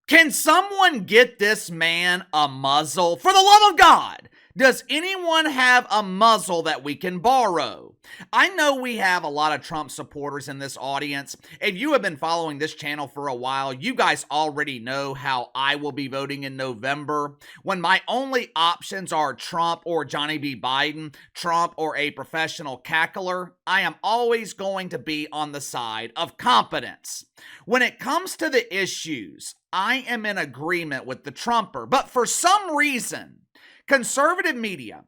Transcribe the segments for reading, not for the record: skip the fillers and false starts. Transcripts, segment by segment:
Can someone get this man a muzzle? For the love of God, does anyone have a muzzle that we can borrow? I know we have a lot of Trump supporters in this audience. If you have been following this channel for a while, you guys already know how I will be voting in November, when my only options are Trump or Johnny B. Biden, Trump or a professional cackler. I am always going to be on the side of competence. When it comes to the issues, I am in agreement with the Trumper, but for some reason, conservative media,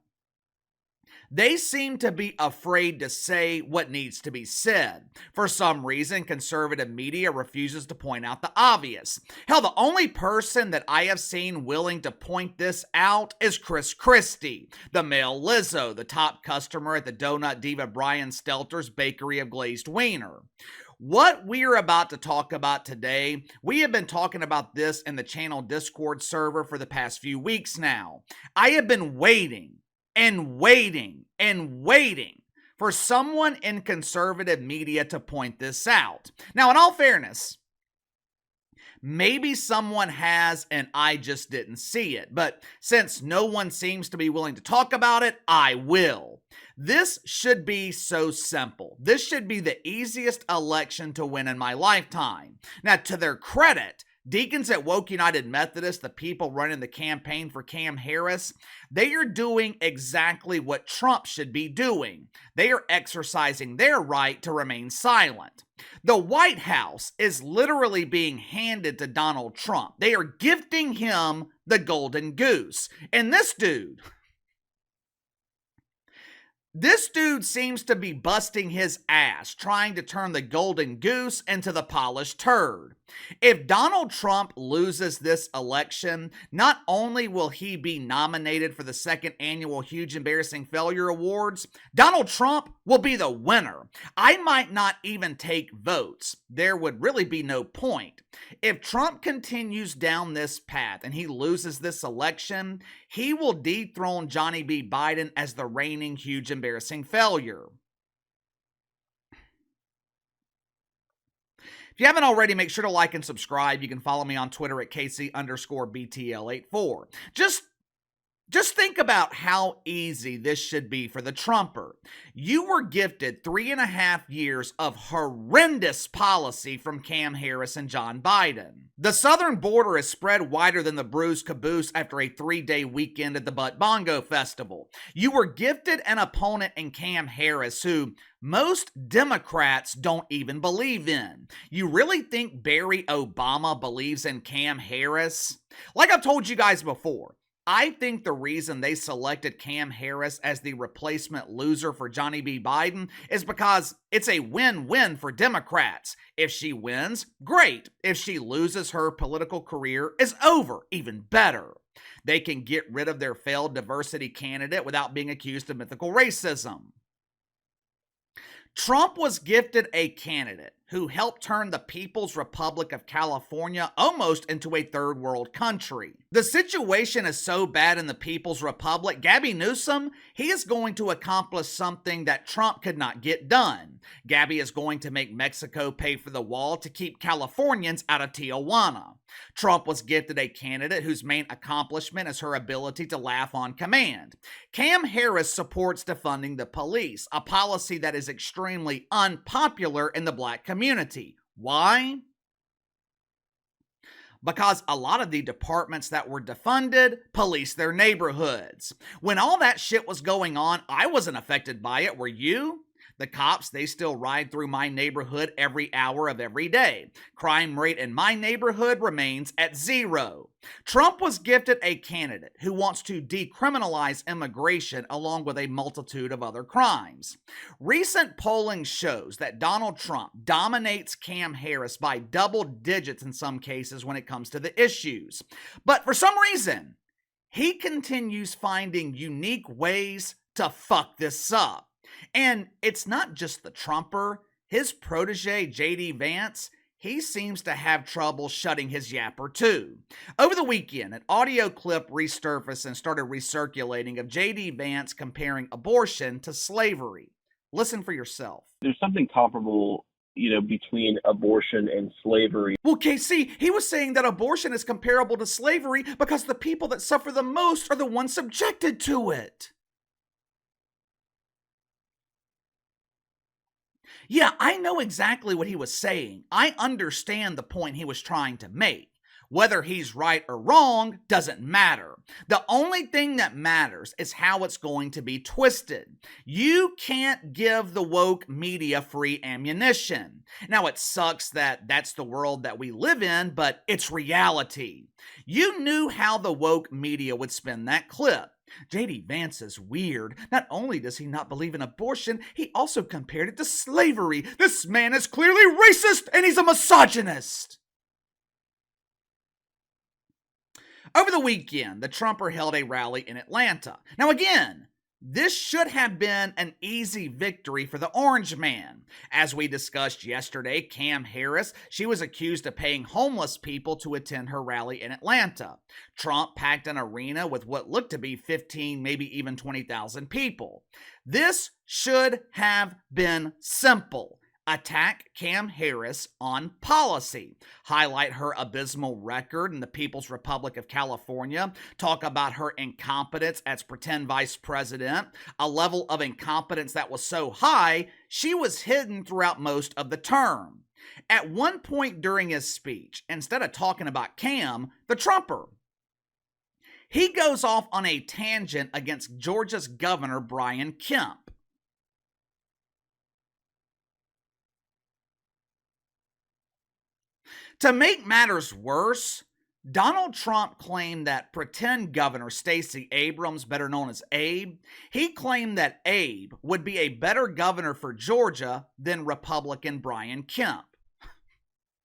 they seem to be afraid to say what needs to be said. For some reason, conservative media refuses to point out the obvious. Hell, the only person that I have seen willing to point this out is Chris Christie, the male Lizzo, the top customer at the donut diva Brian Stelter's Bakery of Glazed Wiener. What we're about to talk about today, we have been talking about this in the channel Discord server for the past few weeks now. I have been waiting and waiting and waiting for someone in conservative media to point this out. Now, in all fairness, maybe someone has and I just didn't see it, but since no one seems to be willing to talk about it, I will. This should be so simple. This should be the easiest election to win in my lifetime. Now, to their credit, deacons at Woke United Methodist, the people running the campaign for Cam Harris, they are doing exactly what Trump should be doing. They are exercising their right to remain silent. The White House is literally being handed to Donald Trump. They are gifting him the golden goose. And this dude seems to be busting his ass trying to turn the golden goose into the polished turd. If Donald Trump loses this election, not only will he be nominated for the second annual Huge Embarrassing Failure Awards, Donald Trump will be the winner. I might not even take votes. There would really be no point. If Trump continues down this path and he loses this election, he will dethrone Johnny B. Biden as the reigning Huge Embarrassing Failure. If you haven't already, make sure to like and subscribe. You can follow me on Twitter at KC_BTL84. Just think about how easy this should be for the Trumper. You were gifted 3.5 years of horrendous policy from Cam Harris and John Biden. The southern border is spread wider than the bruised caboose after a 3-day weekend at the Butt Bongo Festival. You were gifted an opponent in Cam Harris who most Democrats don't even believe in. You really think Barry Obama believes in Cam Harris? Like I've told you guys before, I think the reason they selected Cam Harris as the replacement loser for Johnny B. Biden is because it's a win-win for Democrats. If she wins, great. If she loses, her political career is over, even better. They can get rid of their failed diversity candidate without being accused of mythical racism. Trump was gifted a candidate who helped turn the People's Republic of California almost into a third world country. The situation is so bad in the People's Republic, Gabby Newsom, he is going to accomplish something that Trump could not get done. Gabby is going to make Mexico pay for the wall to keep Californians out of Tijuana. Trump was gifted a candidate whose main accomplishment is her ability to laugh on command. Cam Harris supports defunding the police, a policy that is extremely unpopular in the black community. Why? Because a lot of the departments that were defunded police their neighborhoods. When all that shit was going on, I wasn't affected by it. Were you? The cops, they still ride through my neighborhood every hour of every day. Crime rate in my neighborhood remains at 0. Trump was gifted a candidate who wants to decriminalize immigration along with a multitude of other crimes. Recent polling shows that Donald Trump dominates Cam Harris by double digits in some cases when it comes to the issues. But for some reason, he continues finding unique ways to fuck this up. And it's not just the Trumper. His protege, J.D. Vance, he seems to have trouble shutting his yapper too. Over the weekend, an audio clip resurfaced and started recirculating of J.D. Vance comparing abortion to slavery. Listen for yourself. There's something comparable between abortion and slavery. Well, KC, he was saying that abortion is comparable to slavery because the people that suffer the most are the ones subjected to it. Yeah, I know exactly what he was saying. I understand the point he was trying to make. Whether he's right or wrong doesn't matter. The only thing that matters is how it's going to be twisted. You can't give the woke media free ammunition. Now, it sucks that that's the world that we live in, but it's reality. You knew how the woke media would spin that clip. J.D. Vance is weird. Not only does he not believe in abortion, he also compared it to slavery. This man is clearly racist and he's a misogynist. Over the weekend, the Trumper held a rally in Atlanta. Now again, this should have been an easy victory for the Orange Man. As we discussed yesterday, Cam Harris, she was accused of paying homeless people to attend her rally in Atlanta. Trump packed an arena with what looked to be 15, maybe even 20,000 people. This should have been simple. Attack Cam Harris on policy, highlight her abysmal record in the People's Republic of California, talk about her incompetence as pretend vice president, a level of incompetence that was so high, she was hidden throughout most of the term. At one point during his speech, instead of talking about Cam, the Trumper, he goes off on a tangent against Georgia's Governor Brian Kemp. To make matters worse, Donald Trump claimed that pretend Governor Stacey Abrams, better known as Abe, he claimed that Abe would be a better governor for Georgia than Republican Brian Kemp.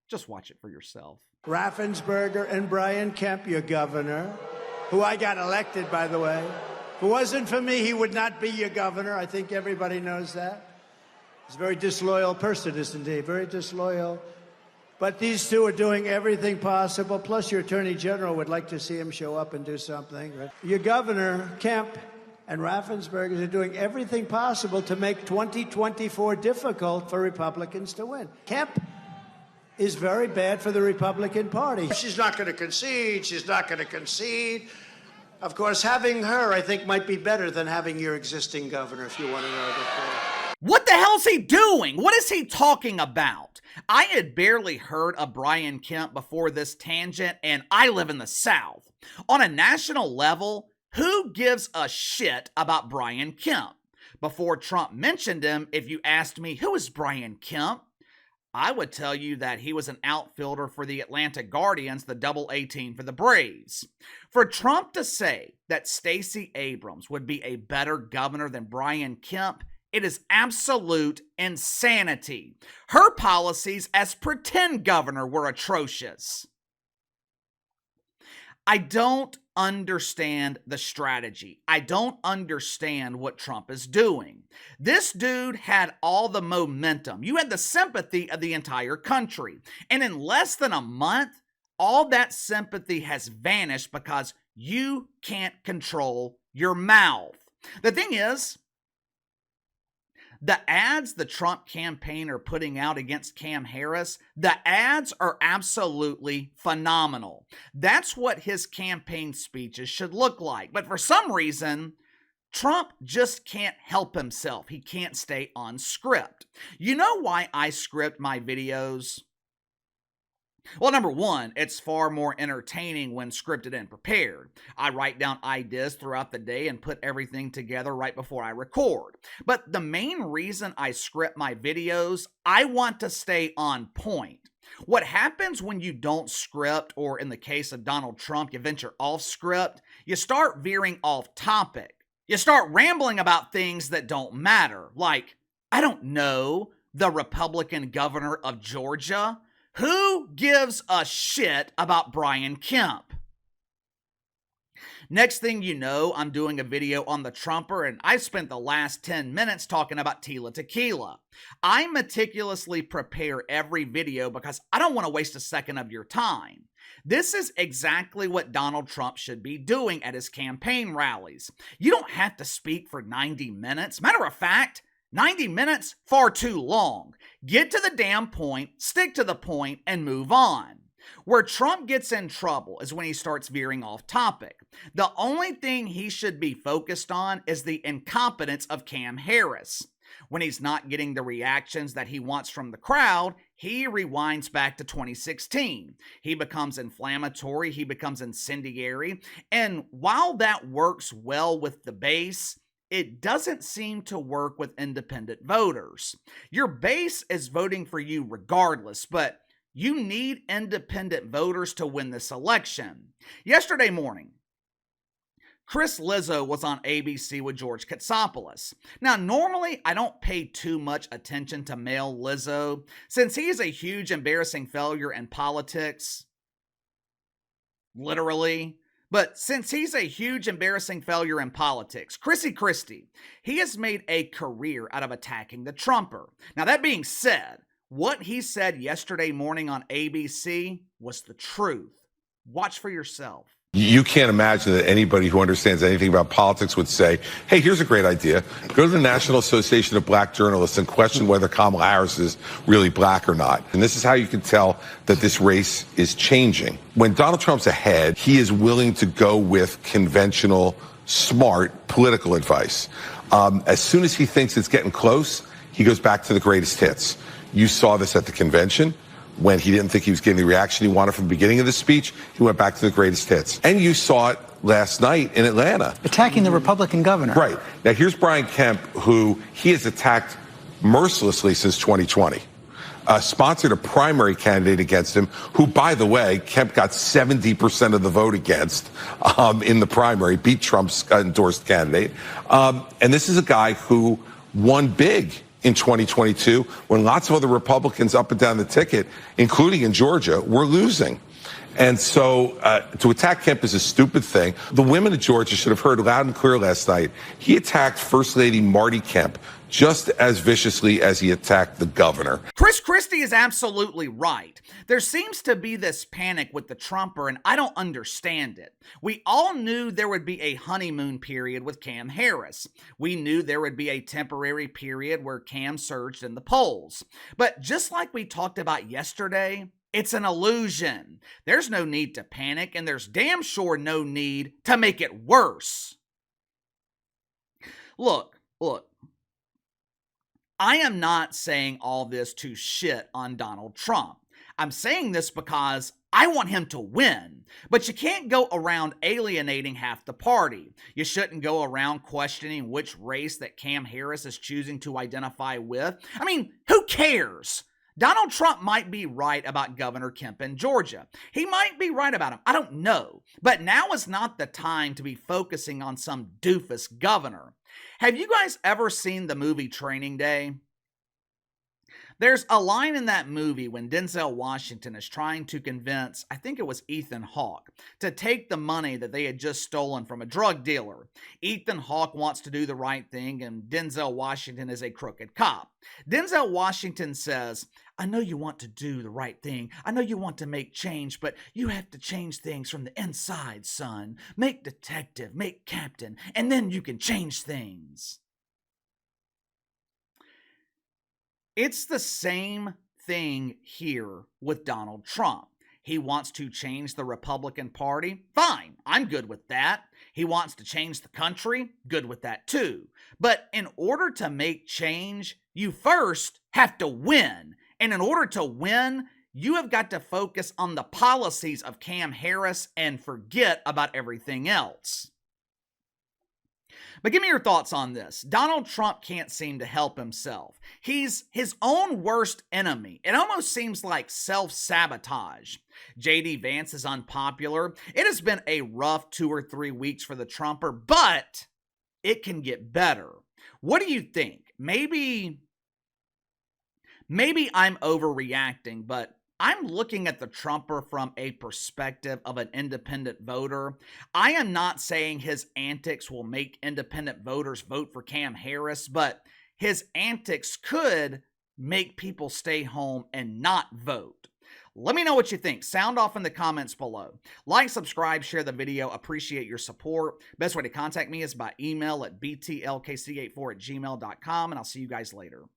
Just watch it for yourself. Raffensperger and Brian Kemp, your governor, who I got elected, by the way. If it wasn't for me, he would not be your governor. I think everybody knows that. He's a very disloyal person, isn't he? Very disloyal. But these two are doing everything possible. Plus, your attorney general would like to see him show up and do something. Right? Your governor, Kemp, and Raffensperger are doing everything possible to make 2024 difficult for Republicans to win. Kemp is very bad for the Republican Party. She's not going to concede. She's not going to concede. Of course, having her, I think, might be better than having your existing governor, if you want to know that. What the hell's he doing? What is he talking about? I had barely heard of Brian Kemp before this tangent, and I live in the South. On a national level, who gives a shit about Brian Kemp? Before Trump mentioned him, if you asked me, who is Brian Kemp? I would tell you that he was an outfielder for the Atlanta Guardians, the double A team for the Braves. For Trump to say that Stacey Abrams would be a better governor than Brian Kemp, it is absolute insanity. Her policies as pretend governor were atrocious. I don't understand the strategy. I don't understand what Trump is doing. This dude had all the momentum. You had the sympathy of the entire country. And in less than a month, all that sympathy has vanished because you can't control your mouth. The thing is, the ads the Trump campaign are putting out against Cam Harris, the ads are absolutely phenomenal. That's what his campaign speeches should look like. But for some reason, Trump just can't help himself. He can't stay on script. You know why I script my videos? Well, number one, it's far more entertaining when scripted and prepared. I write down ideas throughout the day and put everything together right before I record. But the main reason I script my videos, I want to stay on point. What happens when you don't script, or in the case of Donald Trump, you venture off script, you start veering off topic. You start rambling about things that don't matter. Like, I don't know, the Republican governor of Georgia. Who gives a shit about Brian Kemp? Next thing you know, I'm doing a video on the Trumper, and I spent the last 10 minutes talking about Tila Tequila. I meticulously prepare every video because I don't want to waste a second of your time. This is exactly what Donald Trump should be doing at his campaign rallies. You don't have to speak for 90 minutes. Matter of fact, 90 minutes? Far too long. Get to the damn point, stick to the point, and move on. Where Trump gets in trouble is when he starts veering off topic. The only thing he should be focused on is the incompetence of Cam Harris. When he's not getting the reactions that he wants from the crowd, he rewinds back to 2016. He becomes inflammatory, he becomes incendiary, and while that works well with the base, it doesn't seem to work with independent voters. Your base is voting for you regardless, but you need independent voters to win this election. Yesterday morning, Chris Lizzo was on ABC with George Katsopoulos. Now, normally I don't pay too much attention to male Lizzo, since he is a huge embarrassing failure in politics. Literally. But since he's a huge embarrassing failure in politics, Chris Christie, he has made a career out of attacking the Trumper. Now, that being said, what he said yesterday morning on ABC was the truth. Watch for yourself. You can't imagine that anybody who understands anything about politics would say, hey, here's a great idea. Go to the National Association of Black Journalists and question whether Kamala Harris is really black or not. And this is how you can tell that this race is changing. When Donald Trump's ahead, he is willing to go with conventional, smart political advice. As soon as he thinks it's getting close, he goes back to the greatest hits. You saw this at the convention. When he didn't think he was getting the reaction he wanted from the beginning of the speech, he went back to the greatest hits. And you saw it last night in Atlanta. Attacking the Republican governor. Right. Now, here's Brian Kemp, who he has attacked mercilessly since 2020. Sponsored a primary candidate against him, who, by the way, Kemp got 70% of the vote against in the primary, beat Trump's endorsed candidate. And this is a guy who won big in 2022, when lots of other Republicans up and down the ticket, including in Georgia, were losing. And so to attack Kemp is a stupid thing. The women of Georgia should have heard loud and clear last night. He attacked First Lady Marty Kemp just as viciously as he attacked the governor. Chris Christie is absolutely right. There seems to be this panic with the Trumper, and I don't understand it. We all knew there would be a honeymoon period with Cam Harris. We knew there would be a temporary period where Cam surged in the polls. But just like we talked about yesterday, it's an illusion. There's no need to panic, and there's damn sure no need to make it worse. Look. I am not saying all this to shit on Donald Trump. I'm saying this because I want him to win. But you can't go around alienating half the party. You shouldn't go around questioning which race that Cam Harris is choosing to identify with. I mean, who cares? Donald Trump might be right about Governor Kemp in Georgia. He might be right about him. I don't know. But now is not the time to be focusing on some doofus governor. Have you guys ever seen the movie Training Day? There's a line in that movie when Denzel Washington is trying to convince, I think it was Ethan Hawke, to take the money that they had just stolen from a drug dealer. Ethan Hawke wants to do the right thing, and Denzel Washington is a crooked cop. Denzel Washington says, I know you want to do the right thing. I know you want to make change, but you have to change things from the inside, son. Make detective, make captain, and then you can change things. It's the same thing here with Donald Trump. He wants to change the Republican Party. Fine, I'm good with that. He wants to change the country. Good with that too. But in order to make change, you first have to win. And in order to win, you have got to focus on the policies of Cam Harris and forget about everything else. But give me your thoughts on this. Donald Trump can't seem to help himself. He's his own worst enemy. It almost seems like self-sabotage. J.D. Vance is unpopular. It has been a rough 2 or 3 weeks for the Trumper, but it can get better. What do you think? Maybe I'm overreacting, but I'm looking at the Trumper from a perspective of an independent voter. I am not saying his antics will make independent voters vote for Cam Harris, but his antics could make people stay home and not vote. Let me know what you think. Sound off in the comments below. Like, subscribe, share the video. Appreciate your support. Best way to contact me is by email at btlkc84@gmail.com, and I'll see you guys later.